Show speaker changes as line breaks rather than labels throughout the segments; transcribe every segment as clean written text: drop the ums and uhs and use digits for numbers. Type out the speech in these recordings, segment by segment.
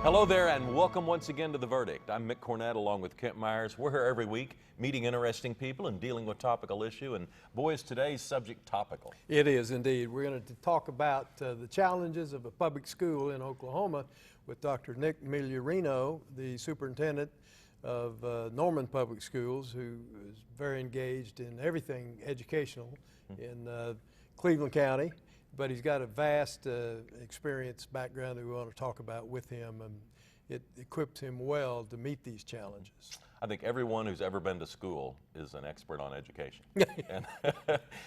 Hello there and welcome once again to The Verdict. I'm Mick Cornett along with Kent Myers. We're here every week meeting interesting people and dealing with topical issue. And boy, is today's subject topical.
It is indeed. We're going to talk about the challenges of a public school in Oklahoma with Dr. Nick Migliorino, the superintendent of Norman Public Schools, who is very engaged in everything educational in Cleveland County. But he's got a vast experience background that we want to talk about with him, and it equips him well to meet these challenges.
I think everyone who's ever been to school is an expert on education.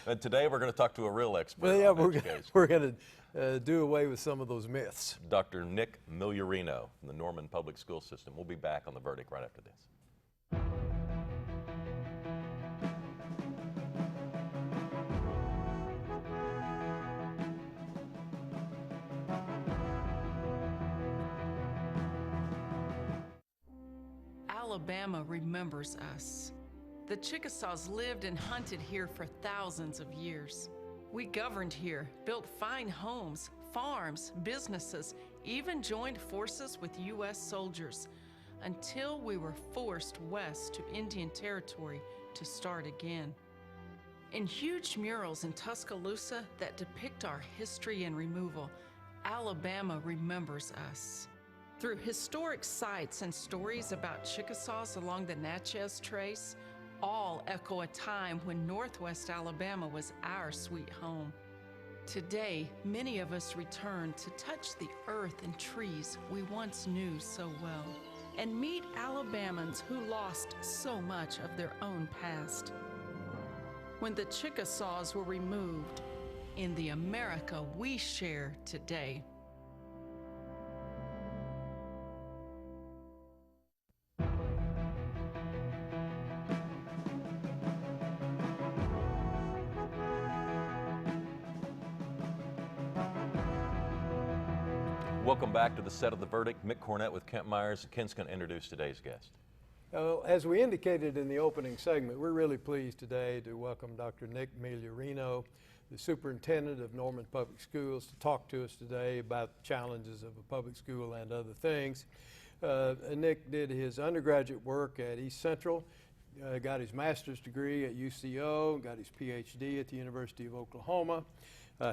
and today we're going to talk to a real expert on education.
We're going to do away with some of those myths.
Dr. Nick Migliorino from the Norman Public School System. We'll be back on The Verdict right after this.
Alabama remembers us. The Chickasaws lived and hunted here for thousands of years. We governed here, built fine homes, farms, businesses, even joined forces with U.S. soldiers until we were forced west to Indian Territory to start again. In huge murals in Tuscaloosa that depict our history and removal, Alabama remembers us. Through historic sites and stories about Chickasaws along the Natchez Trace, all echo a time when Northwest Alabama was our sweet home. Today, many of us return to touch the earth and trees we once knew so well, and meet Alabamans who lost so much of their own past. When the Chickasaws were removed, in the America we share today.
Welcome back to the set of The Verdict. Mick Cornett with Kent Myers. Kent's going to introduce today's guest.
As we indicated in the opening segment, we're really pleased today to welcome Dr. Nick Migliorino, the superintendent of Norman Public Schools, to talk to us today about challenges of a public school and other things. Nick did his undergraduate work at East Central, got his master's degree at UCO, got his PhD at the University of Oklahoma.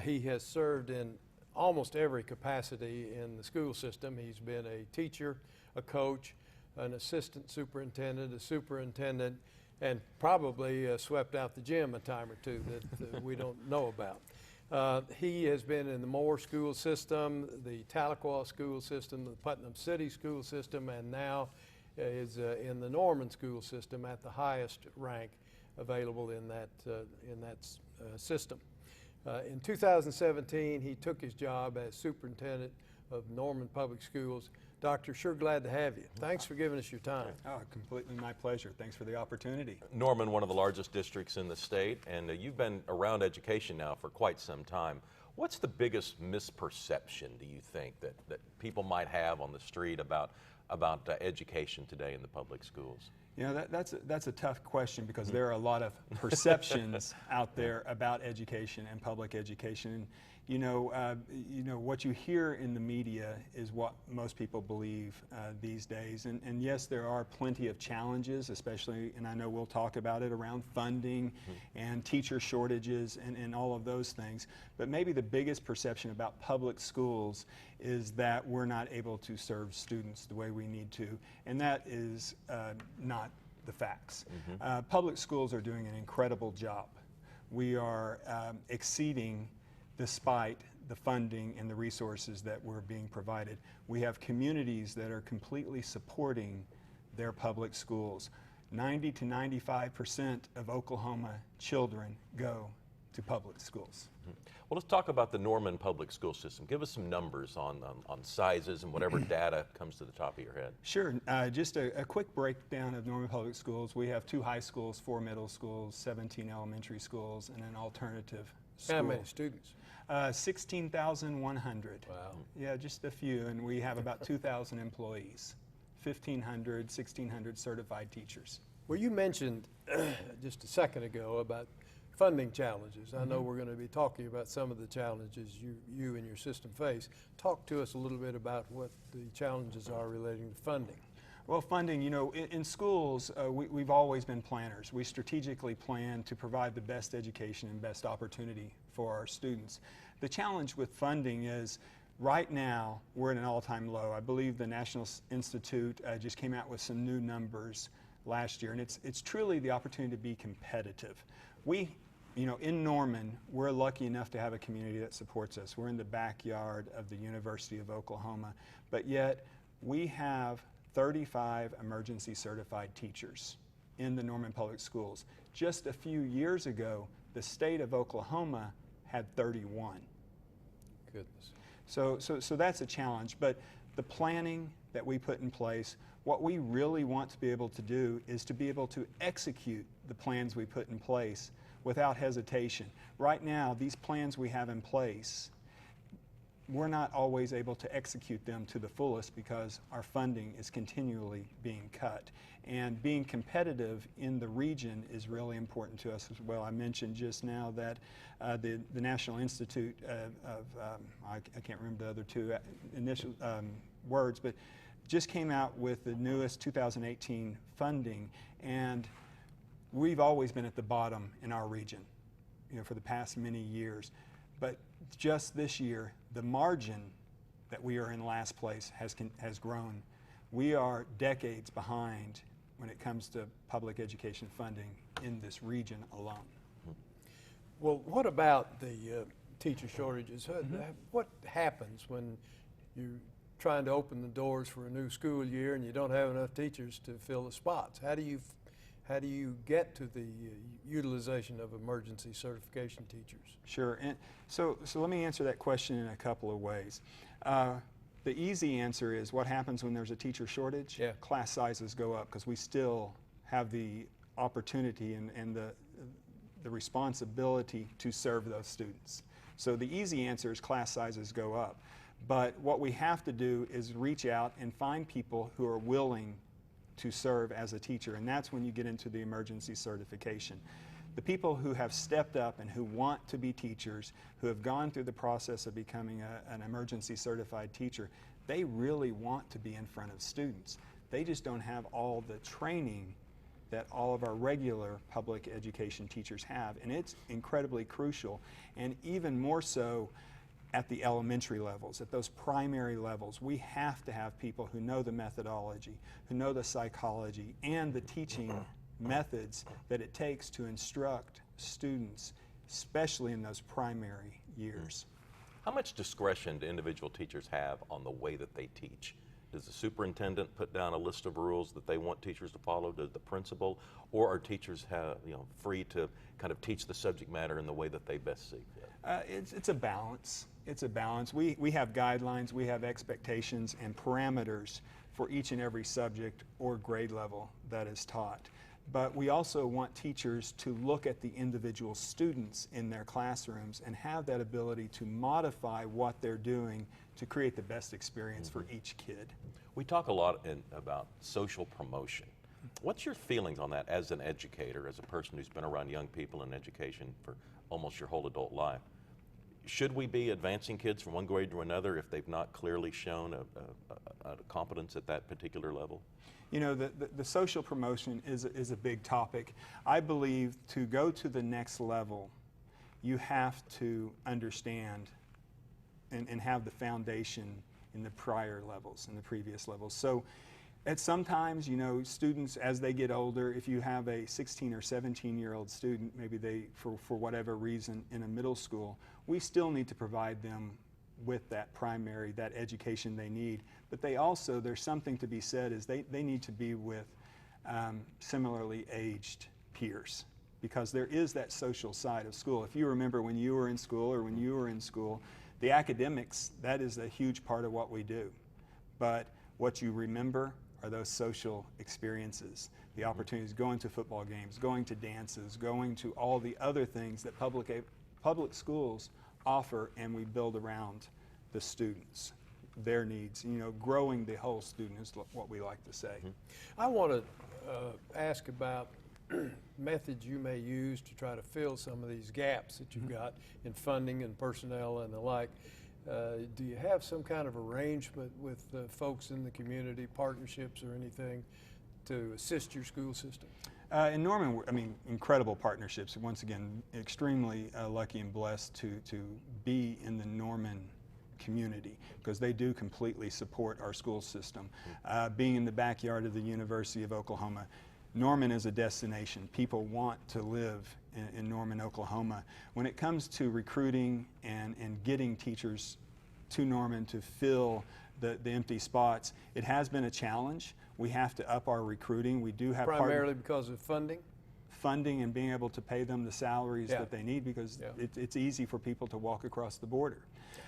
He has served in almost every capacity in the school system. He's been a teacher, a coach, an assistant superintendent, a superintendent, and probably swept out the gym a time or two that we don't know about. He has been in the Moore school system, the Tahlequah school system, the Putnam City school system, and now is in the Norman school system at the highest rank available in that system. In 2017, he took his job as superintendent of Norman Public Schools. Doctor, sure glad to have you. Thanks for giving us your time.
Oh, completely my pleasure. Thanks for the opportunity.
Norman, one of the largest districts in the state, and you've been around education now for quite some time. What's the biggest misperception, do you think, that people might have on the street about education today in the public schools?
You know, that's a tough question because there are a lot of perceptions out there about education and public education. You know, what you hear in the media is what most people believe these days. And yes, there are plenty of challenges, especially, and I know we'll talk about it, around funding and teacher shortages and all of those things. But maybe the biggest perception about public schools is that we're not able to serve students the way we need to. And that is not the facts. Public schools are doing an incredible job. We are exceeding despite the funding and the resources that were being provided. We have communities that are completely supporting their public schools. 90 to 95% of Oklahoma children go to public schools.
Well, let's talk about the Norman Public School System. Give us some numbers on sizes and whatever data comes to the top of your head.
Sure. Just a quick breakdown of Norman Public Schools. We have 2 high schools, 4 middle schools, 17 elementary schools, and an alternative school.
How many students?
16,100.
Wow.
Yeah, just a few, and we have about 2,000 employees, 1,600 certified teachers.
Well, you mentioned just a second ago about funding challenges. I know we're going to be talking about some of the challenges you and your system face. Talk to us a little bit about what the challenges are relating to funding.
Well, funding, you know, in schools, we've always been planners. We strategically plan to provide the best education and best opportunity for our students. The challenge with funding is right now we're at an all-time low. I believe the National Institute just came out with some new numbers last year, and it's truly the opportunity to be competitive. We, you know, in Norman, we're lucky enough to have a community that supports us. We're in the backyard of the University of Oklahoma, but yet we have 35 emergency certified teachers in the Norman Public Schools. Just a few years ago, the state of Oklahoma had 31.
Goodness.
So that's a challenge, but the planning that we put in place, what we really want to be able to do is to be able to execute the plans we put in place without hesitation. Right now, these plans we have in place, we're not always able to execute them to the fullest because our funding is continually being cut. And being competitive in the region is really important to us as well. I mentioned just now that the National Institute I can't remember the other two initial words, but just came out with the newest 2018 funding, and we've always been at the bottom in our region, you know, for the past many years. But just this year, the margin that we are in last place has grown. We are decades behind when it comes to public education funding in this region alone.
Well, what about the teacher shortages? What happens when you're trying to open the doors for a new school year and you don't have enough teachers to fill the spots? How do you get to the utilization of emergency certification teachers?
Sure, and so let me answer that question in a couple of ways. The easy answer is what happens when there's a teacher shortage?
Yeah.
Class sizes go up because we still have the opportunity and the responsibility to serve those students. So the easy answer is class sizes go up. But what we have to do is reach out and find people who are willing to serve as a teacher, and that's when you get into the emergency certification. The people who have stepped up and who want to be teachers, who have gone through the process of becoming an emergency certified teacher, they really want to be in front of students. They just don't have all the training that all of our regular public education teachers have, and it's incredibly crucial, and even more so at the elementary levels, at those primary levels. We have to have people who know the methodology, who know the psychology, and the teaching methods that it takes to instruct students, especially in those primary years.
How much discretion do individual teachers have on the way that they teach? Does the superintendent put down a list of rules that they want teachers to follow? Does the principal, or are teachers free to kind of teach the subject matter in the way that they best see fit?
It's a balance. It's a balance. We have guidelines, we have expectations and parameters for each and every subject or grade level that is taught. But we also want teachers to look at the individual students in their classrooms and have that ability to modify what they're doing to create the best experience for each kid.
We talk a lot about social promotion. What's your feelings on that as an educator, as a person who's been around young people in education for almost your whole adult life? Should we be advancing kids from one grade to another if they've not clearly shown a competence at that particular level?
You know, the social promotion is a big topic. I believe to go to the next level, you have to understand and have the foundation in the prior levels, in the previous levels. So at sometimes, you know, students as they get older, if you have a 16 or 17-year-old student, maybe they, for whatever reason, in a middle school, we still need to provide them with that primary, that education they need. But they also, there's something to be said, is they need to be with similarly aged peers, because there is that social side of school. If you remember when you were in school or when you were in school, the academics, that is a huge part of what we do. But what you remember are those social experiences, the opportunities, going to football games, going to dances, going to all the other things that public schools offer, and we build around the students, their needs. You know, growing the whole student is what we like to say.
I want to ask about methods you may use to try to fill some of these gaps that you've got in funding and personnel and the like. Do you have some kind of arrangement with folks in the community, partnerships or anything to assist your school system?
In Norman, I mean, incredible partnerships. Once again, extremely lucky and blessed to be in the Norman community, because they do completely support our school system. Being in the backyard of the University of Oklahoma, Norman is a destination. People want to live in Norman, Oklahoma. When it comes to recruiting and getting teachers to Norman to fill the empty spots, it has been a challenge. We have to up our recruiting. We do have
primarily because of funding
and being able to pay them the salaries that they need, because it's easy for people to walk across the border.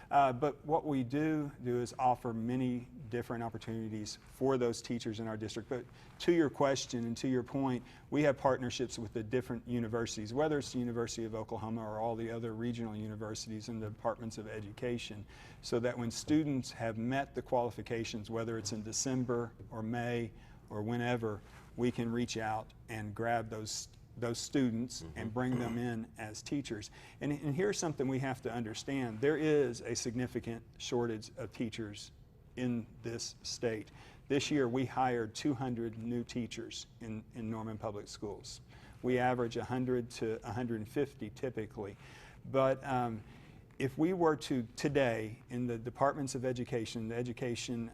But what we do is offer many different opportunities for those teachers in our district. But to your question and to your point, we have partnerships with the different universities, whether it's the University of Oklahoma or all the other regional universities and the departments of education, so that when students have met the qualifications, whether it's in December or May or whenever, we can reach out and grab those students and bring them in as teachers. And here's something we have to understand. There is a significant shortage of teachers in this state. This year we hired 200 new teachers in Norman Public Schools. We average 100 to 150 typically. But if we were to today in the departments of education, the education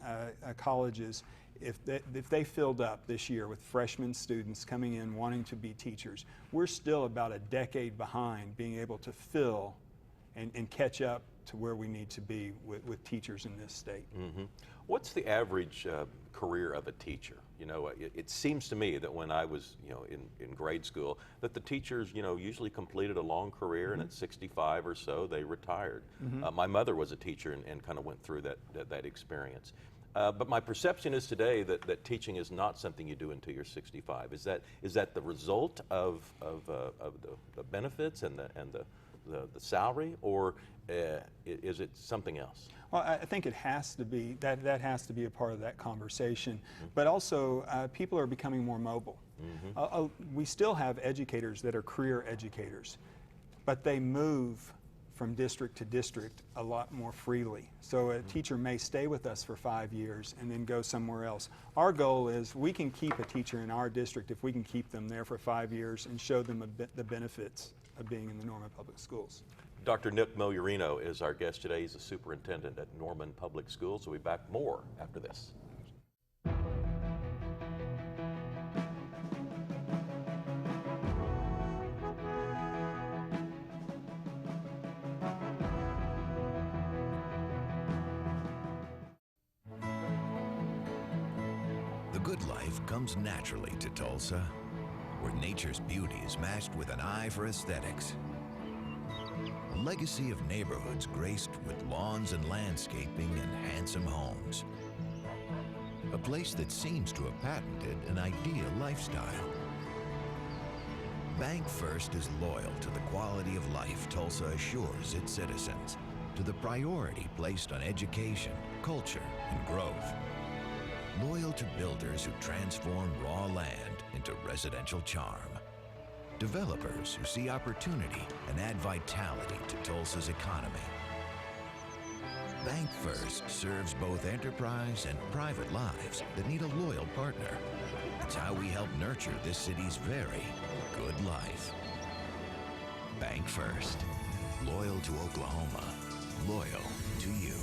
colleges, if they filled up this year with freshman students coming in wanting to be teachers, we're still about a decade behind being able to fill and catch up to where we need to be with teachers in this state.
What's the average career of a teacher? You know, it seems to me that when I was, in grade school, that the teachers, usually completed a long career, and at 65 or so, they retired. My mother was a teacher and kind of went through that experience. But my perception is today that teaching is not something you do until you're 65. Is that the result of the benefits and the salary, or is it something else?
Well, I think it has to be, that has to be a part of that conversation. But also, people are becoming more mobile. We still have educators that are career educators, but they move from district to district a lot more freely. So a teacher may stay with us for 5 years and then go somewhere else. Our goal is we can keep a teacher in our district if we can keep them there for 5 years and show them the benefits of being in the Norman Public Schools.
Dr. Nick Migliorino is our guest today. He's the superintendent at Norman Public Schools. We'll be back more after this.
The good life comes naturally to Tulsa, where nature's beauty is matched with an eye for aesthetics. A legacy of neighborhoods graced with lawns and landscaping and handsome homes. A place that seems to have patented an ideal lifestyle. Bank First is loyal to the quality of life Tulsa assures its citizens, to the priority placed on education, culture, and growth. Loyal to builders who transform raw land into residential charm. Developers who see opportunity and add vitality to Tulsa's economy. Bank First serves both enterprise and private lives that need a loyal partner. It's how we help nurture this city's very good life. Bank First. Loyal to Oklahoma. Loyal to you.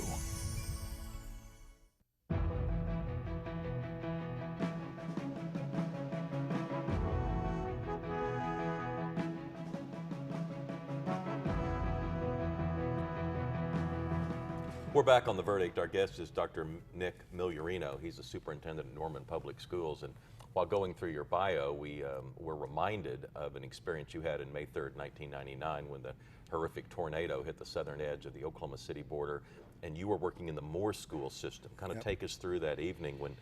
We're back on The Verdict. Our guest is Dr. Nick Migliorino. He's the superintendent at Norman Public Schools. And while going through your bio, we were reminded of an experience you had in May 3rd, 1999, when the horrific tornado hit the southern edge of the Oklahoma City border, and you were working in the Moore school system. Kind of take us through that evening when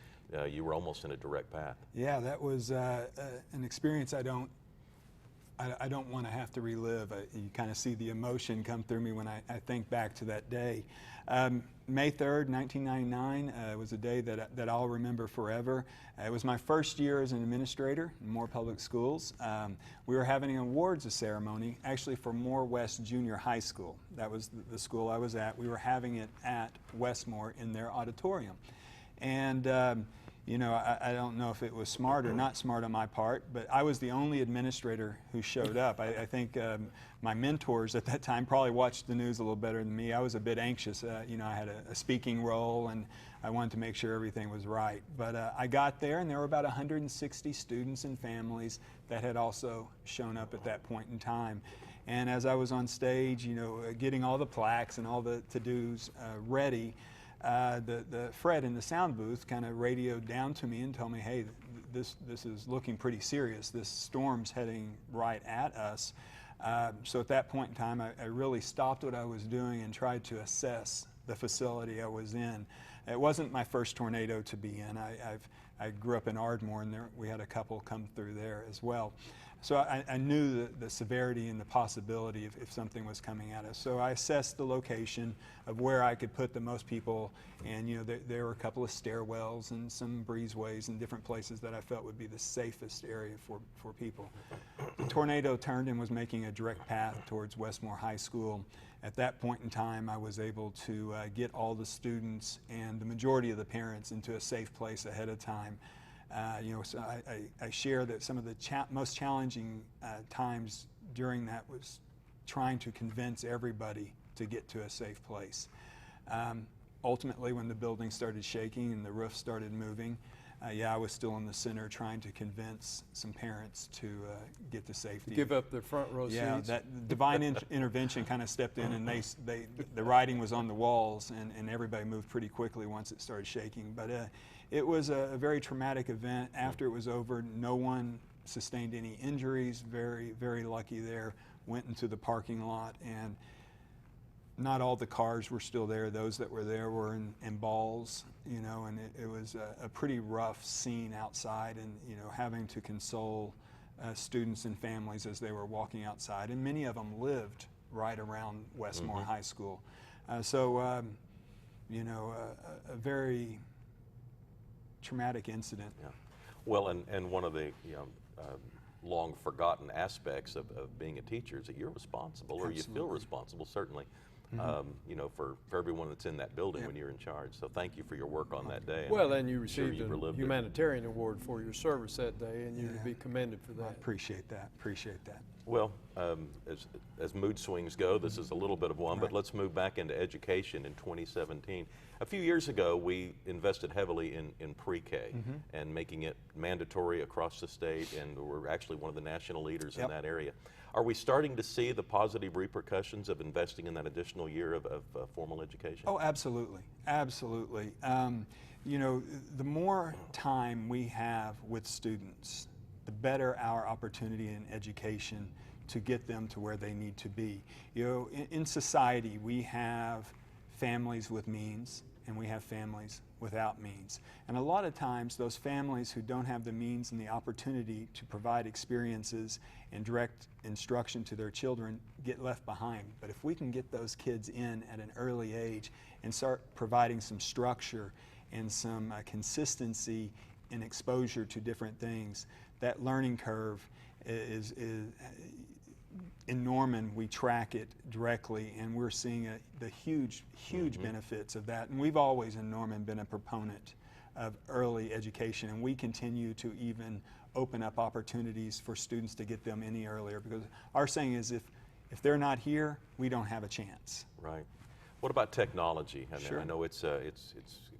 you were almost in a direct path.
Yeah, that was an experience I don't I don't want to have to relive. You kind of see the emotion come through me when I think back to that day. May 3rd, 1999 was a day that I'll remember forever. It was my first year as an administrator in Moore Public Schools. We were having an awards ceremony, actually for Moore West Junior High School. That was the school I was at. We were having it at Westmore in their auditorium. And you know, I don't know if it was smart or not smart on my part, but I was the only administrator who showed up. I think my mentors at that time probably watched the news a little better than me. I was a bit anxious. You know, I had a speaking role, and I wanted to make sure everything was right. But I got there, and there were about 160 students and families that had also shown up at that point in time. And as I was on stage, you know, getting all the plaques and all the to-dos ready, the Fred in the sound booth kind of radioed down to me and told me, hey, this is looking pretty serious. This storm's heading right at us. So at that point in time, I really stopped what I was doing and tried to assess the facility I was in. It wasn't my first tornado to be in. I grew up in Ardmore, and we had a couple come through there as well. So I knew the severity and the possibility if something was coming at us. So I assessed the location of where I could put the most people, and you know, there were a couple of stairwells and some breezeways and different places that I felt would be the safest area for people. The tornado turned and was making a direct path towards Westmore High School. At that point in time, I was able to get all the students and the majority of the parents into a safe place ahead of time. You know, so I share that some of the most challenging times during that was trying to convince everybody to get to a safe place. Ultimately, when the building started shaking and the roof started moving, yeah, I was still in the center trying to convince some parents to get to safety.
Give up their front row
yeah,
seats.
that divine intervention kind of stepped in, and the writing was on the walls, and everybody moved pretty quickly once it started shaking. But it was a very traumatic event. After it was over, no one sustained any injuries. Very, very lucky there. Went into the parking lot, and not all the cars were still there. Those that were there were in balls, you know, and it was a pretty rough scene outside, and, you know, having to console students and families as they were walking outside. And many of them lived right around Westmore High School. You know, a very traumatic incident.
Yeah. Well, and one of the long forgotten aspects of being a teacher is that you're responsible, or
Absolutely.
you feel responsible, certainly, you know, for everyone that's in that building when you're in charge. So thank you for your work on that day.
Well, and you
I'm sure
received
you've
a
relived it.
humanitarian award for your service that day, and you're to
Yeah.
be commended for
I
that.
appreciate that. Appreciate that.
Well, as mood swings go, this is a little bit of one, but
Right.
let's move back into education in 2017. A few years ago, we invested heavily in pre-K and making it mandatory across the state, and we're actually one of the national leaders in
Yep.
that area. Are we starting to see the positive repercussions of investing in that additional year of formal education?
Oh, absolutely, absolutely. You know, the more time we have with students, the better our opportunity in education to get them to where they need to be. You know, in society, we have families with means, and we have families without means. And a lot of times, those families who don't have the means and the opportunity to provide experiences and direct instruction to their children get left behind. But if we can get those kids in at an early age and start providing some structure and some consistency in exposure to different things, that learning curve is in Norman, we track it directly, and we're seeing the huge benefits of that. And we've always in Norman been a proponent of early education, and we continue to even open up opportunities for students to get them any earlier, because our saying is if they're not here, we don't have a chance.
Right. What about technology?
Sure.
I know it's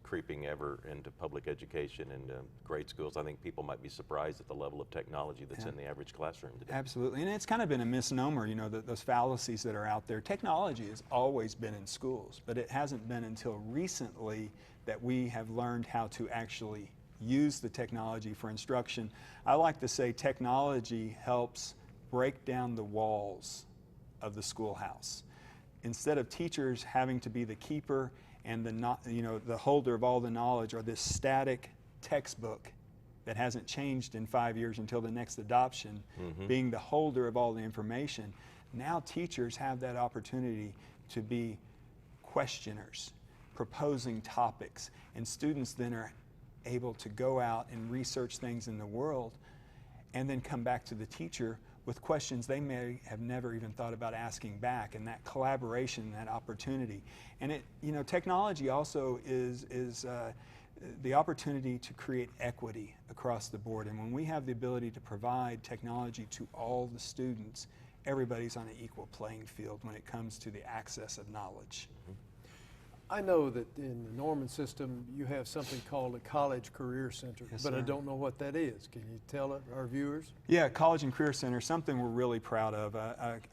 creeping ever into public education and grade schools. I think people might be surprised at the level of technology that's in the average classroom today.
Absolutely, and it's kind of been a misnomer, you know, those fallacies that are out there. Technology has always been in schools, but it hasn't been until recently that we have learned how to actually use the technology for instruction. I like to say technology helps break down the walls of the schoolhouse. Instead of teachers having to be the keeper and the holder of all the knowledge, or this static textbook that hasn't changed in 5 years until the next adoption, being the holder of all the information. Now teachers have that opportunity to be questioners, proposing topics, and students then are able to go out and research things in the world and then come back to the teacher with questions they may have never even thought about asking back, and that collaboration, that opportunity. And it, you know, technology also is the opportunity to create equity across the board. And when we have the ability to provide technology to all the students, everybody's on an equal playing field when it comes to the access of knowledge.
I know that in the Norman system, you have something called a College Career Center,
Yes,
but I
sir.
don't know what that is. Can you tell our viewers?
Yeah, College and Career Center, something we're really proud of.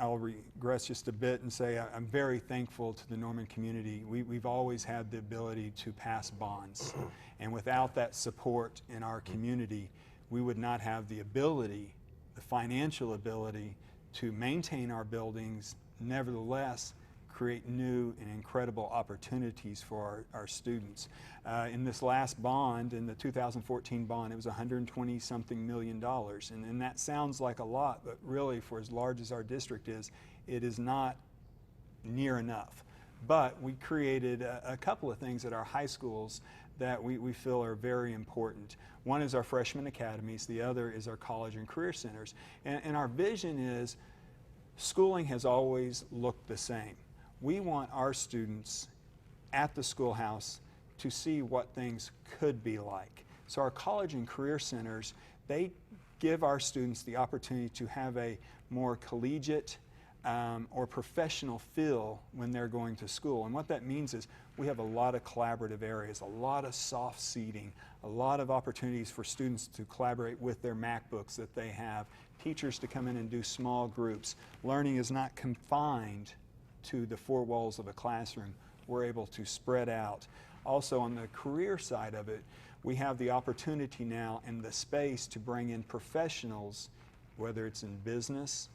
I'll regress just a bit and say I'm very thankful to the Norman community. We've always had the ability to pass bonds, and without that support in our community, we would not have the ability, the financial ability, to maintain our buildings, nevertheless create new and incredible opportunities for our students. In this last bond, in the 2014 bond, it was $120-something million. And that sounds like a lot, but really for as large as our district is, it is not near enough. But we created a couple of things at our high schools that we feel are very important. One is our freshman academies, the other is our college and career centers. And our vision is schooling has always looked the same. We want our students at the schoolhouse to see what things could be like. So our college and career centers, they give our students the opportunity to have a more collegiate or professional feel when they're going to school. And what that means is we have a lot of collaborative areas, a lot of soft seating, a lot of opportunities for students to collaborate with their MacBooks that they have, teachers to come in and do small groups. Learning is not confined to the four walls of a classroom. We're able to spread out. Also on the career side of it, we have the opportunity now and the space to bring in professionals, whether it's in business,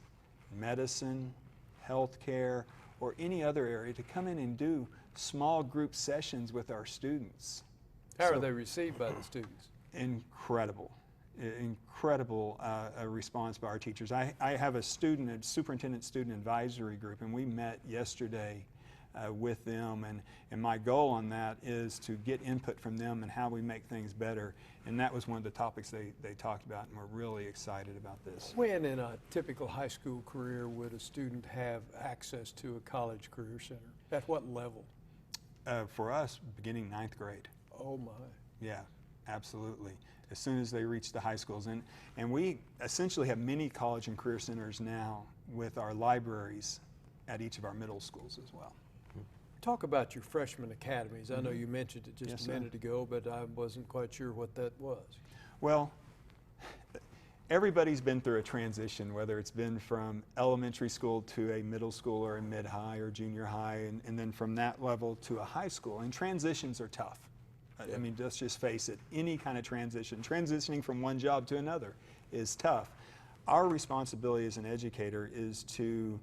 medicine, healthcare, or any other area, to come in and do small group sessions with our students.
How are they received by the students?
Incredible. Incredible response by our teachers. I have a superintendent student advisory group, and we met yesterday with them, and my goal on that is to get input from them and how we make things better, and that was one of the topics they talked about, and we're really excited about this.
When in a typical high school career would a student have access to a college career center? At what level?
For us, beginning 9th grade.
Oh my.
Yeah, absolutely. As soon as they reach the high schools. And we essentially have mini college and career centers now with our libraries at each of our middle schools as well.
Talk about your freshman academies. I know you mentioned it just
Yes,
a
sir.
minute ago, but I wasn't quite sure what that was.
Well, everybody's been through a transition, whether it's been from elementary school to a middle school or a mid-high or junior high, and then from that level to a high school. And transitions are tough. I mean, let's just face it, any kind of transitioning from one job to another is tough. Our responsibility as an educator is to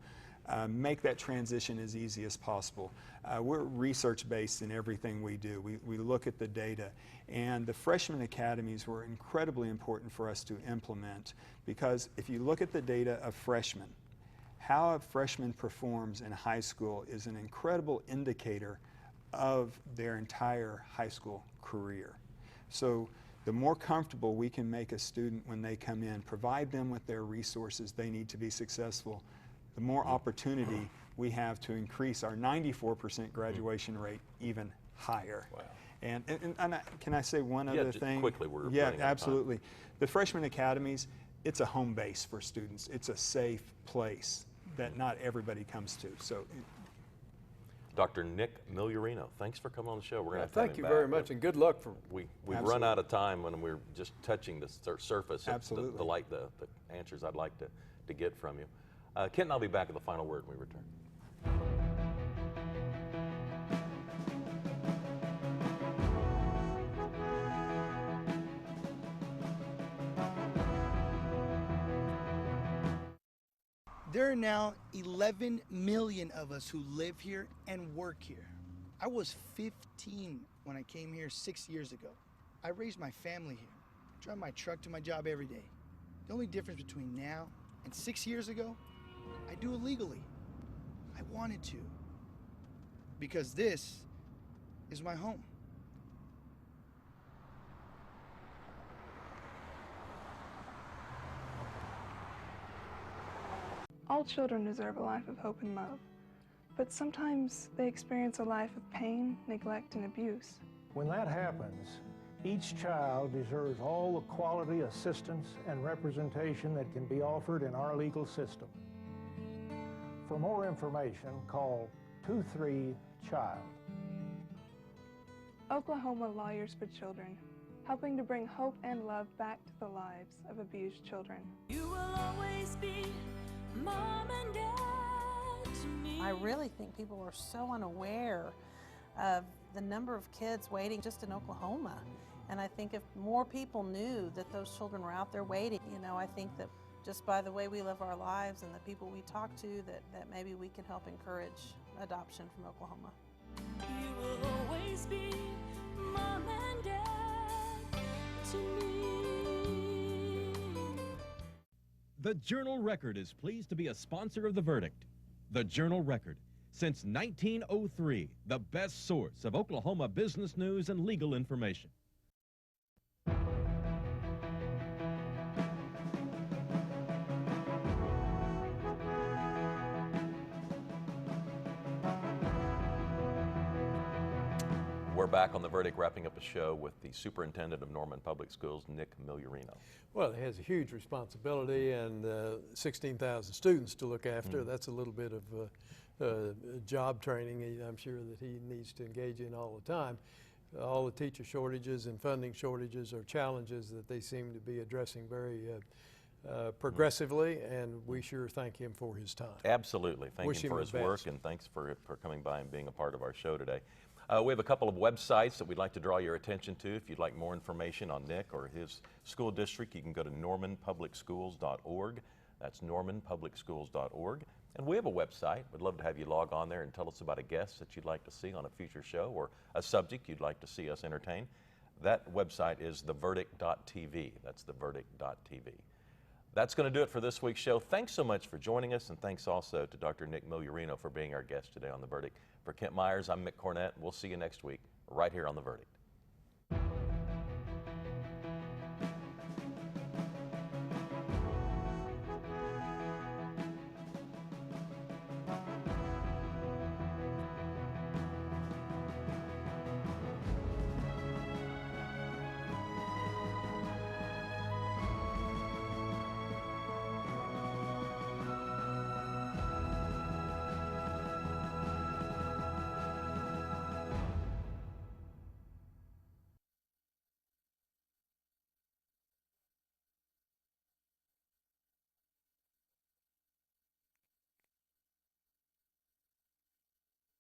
make that transition as easy as possible. We're research-based in everything we do. We look at the data, and the freshman academies were incredibly important for us to implement, because if you look at the data of freshmen, how a freshman performs in high school is an incredible indicator of their entire high school career. So the more comfortable we can make a student when they come in, provide them with their resources they need to be successful, the more opportunity we have to increase our 94% graduation rate even higher.
Wow.
And can I say one other
just
thing?
quickly, we're
yeah,
running out of time.
absolutely. The freshman academies, it's a home base for students. It's a safe place that not everybody comes to. So.
Dr. Nick Migliorino, thanks for coming on the show. We're going to have to
Thank
have
you
him
very
back.
much, and good luck for
We've
Absolutely.
run out of time when we're just touching the surface of
Absolutely.
the answers I'd like to get from you. Kent and I'll be back with the final word when we return.
There are now 11 million of us who live here and work here. I was 15 when I came here 6 years ago. I raised my family here. drive my truck to my job every day. The only difference between now and 6 years ago, I do it legally. I wanted to. Because this is my home.
All children deserve a life of hope and love, but sometimes they experience a life of pain, neglect, and abuse.
When that happens, each child deserves all the quality assistance and representation that can be offered in our legal system. For more information, call 23-CHILD.
Oklahoma Lawyers for Children, helping to bring hope and love back to the lives of abused children.
You will always be Mom and Dad to me.
I really think people are so unaware of the number of kids waiting just in Oklahoma. And I think if more people knew that those children were out there waiting, you know, I think that just by the way we live our lives and the people we talk to, that maybe we can help encourage adoption from Oklahoma.
You will always be Mom and Dad to me.
The Journal Record is pleased to be a sponsor of The Verdict. The Journal Record, since 1903, the best source of Oklahoma business news and legal information.
We're back on The Verdict, wrapping up a show with the Superintendent of Norman Public Schools, Nick Migliorino.
Well, it has a huge responsibility and 16,000 students to look after. That's a little bit of job training I'm sure that he needs to engage in all the time. All the teacher shortages and funding shortages are challenges that they seem to be addressing very progressively, and we sure thank him for his time.
Absolutely. Thank
Wish
him for
him
his
the
work,
best.
and thanks for coming by and being a part of our show today. We have a couple of websites that we'd like to draw your attention to. If you'd like more information on Nick or his school district, you can go to normanpublicschools.org. That's normanpublicschools.org. And we have a website. We'd love to have you log on there and tell us about a guest that you'd like to see on a future show or a subject you'd like to see us entertain. That website is theverdict.tv. That's theverdict.tv. That's going to do it for this week's show. Thanks so much for joining us, and thanks also to Dr. Nick Migliorino for being our guest today on The Verdict. For Kent Myers, I'm Mick Cornett. We'll see you next week right here on The Verdict.